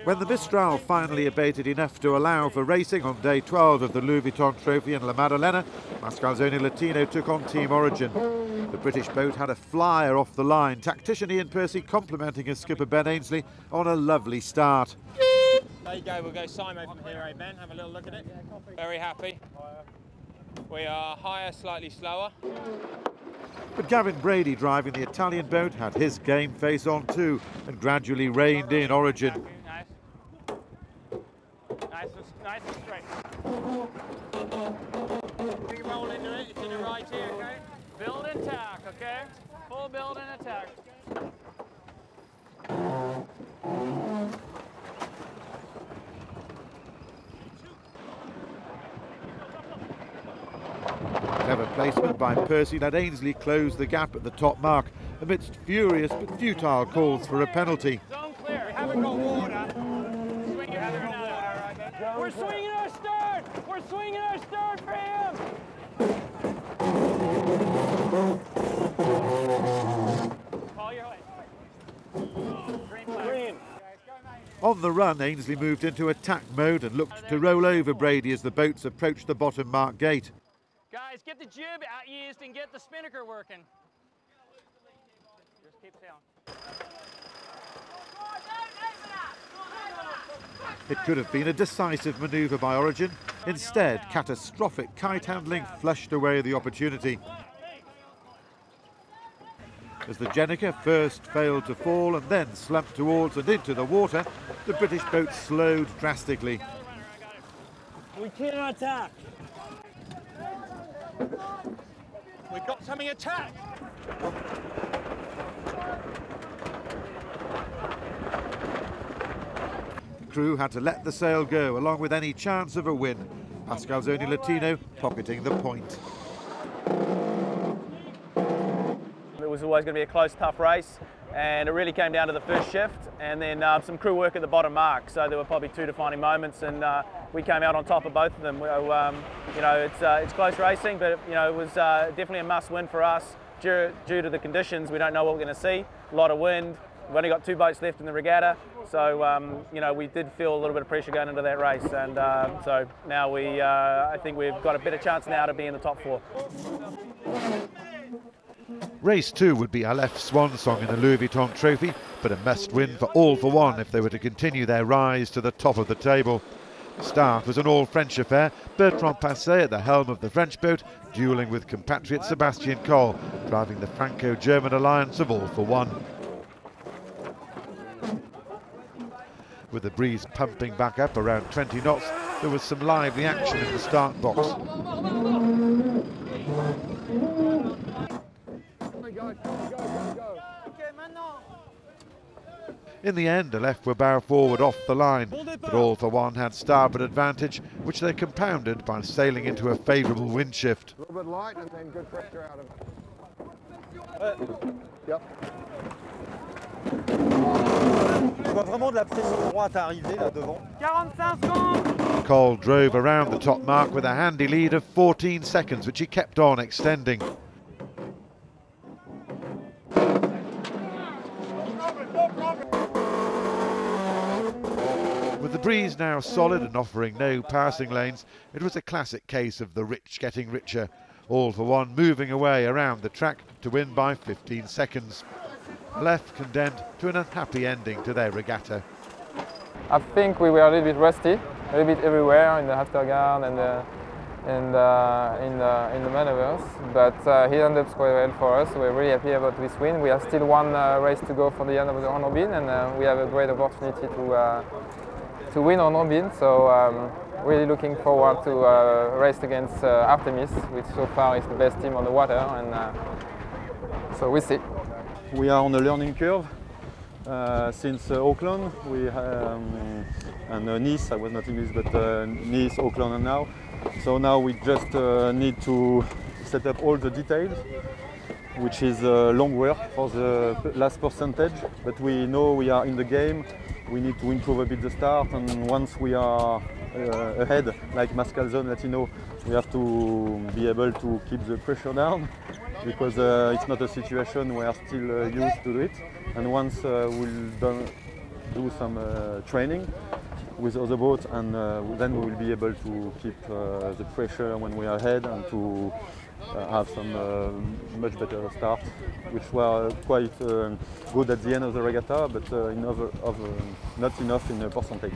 When the Mistral finally abated enough to allow for racing on day 12 of the Louis Vuitton Trophy in La Maddalena, Mascalzone Latino took on Team Origin. The British boat had a flyer off the line, tactician Ian Percy complimenting his skipper Ben Ainsley on a lovely start. There you go, we'll go Simo from here, eh, Ben? Have a little look at it. Very happy. We are higher, slightly slower. But Gavin Brady, driving the Italian boat, had his game face on too and gradually reined in Origin. Nice and straight. Big roll into it, it's in the right here, okay? Build and tack, okay? Full build and attack. Clever placement by Percy let Ainsley close the gap at the top mark amidst furious but futile calls for a penalty. Zone clear, we haven't got water. Swing your other another, all right, Ben? We're swinging our stern! We're swinging our stern for him! Call your way. Green. On the run, Ainsley moved into attack mode and looked to roll over Brady as the boats approached the bottom mark gate. Guys, get the jib used and get the spinnaker working. Just keep sailing. It could have been a decisive manoeuvre by Origin. Instead, catastrophic kite handling flushed away the opportunity. As the Jenica first failed to fall and then slumped towards and into the water, the British boat slowed drastically. We cannot attack. We've got something attack. The crew had to let the sail go along with any chance of a win. Mascalzone Latino pocketing the point. It was always going to be a close, tough race, and it really came down to the first shift and then some crew work at the bottom mark. So there were probably two defining moments, and we came out on top of both of them. You know, it's close racing, but you know, it was definitely a must-win for us due to the conditions. We don't know what we're going to see. A lot of wind. We've only got two boats left in the regatta, so you know, we did feel a little bit of pressure going into that race, and so now I think we've got a better chance now to be in the top four. Race 2 would be Alep's swan song in the Louis Vuitton Trophy, but a must-win for All for One if they were to continue their rise to the top of the table. The start was an all-French affair, Bertrand Passet at the helm of the French boat, duelling with compatriot Sébastien Coll, driving the Franco-German alliance of All for One. With the breeze pumping back up around 20 knots, there was some lively action in the start box. In the end, Alef were bow forward off the line, but All for One had starboard advantage, which they compounded by sailing into a favourable wind shift. A little bit light and then good pressure out of it. Yep. Je vois vraiment de la pression droite arriver là devant. 45 secondes! Coll drove around the top mark with a handy lead of 14 seconds, which he kept on extending. With the breeze now solid and offering no passing lanes, it was a classic case of the rich getting richer. All for One moving away around the track to win by 15 seconds. Left condemned to an unhappy ending to their regatta. I think we were a little bit rusty, a little bit everywhere in the afterguard and in the maneuvers, but he ended up quite well for us. We're really happy about this win. We have still one race to go for the end of the round robin, and we have a great opportunity to win on robin. So really looking forward to race against Artemis, which so far is the best team on the water, and so we'll see. We are on a learning curve since Auckland. And Nice. I was not in this, but Nice, Auckland, and now. So now we just need to set up all the details, which is long work for the last percentage. But we know we are in the game. We need to improve a bit the start, and once we are ahead, like Mascalzone Latino, we have to be able to keep the pressure down, because it's not a situation we are still used to do it. And once we'll do some training with other boats, and then we will be able to keep the pressure when we are ahead and to have some much better start, which were quite good at the end of the regatta, but not enough in a percentage.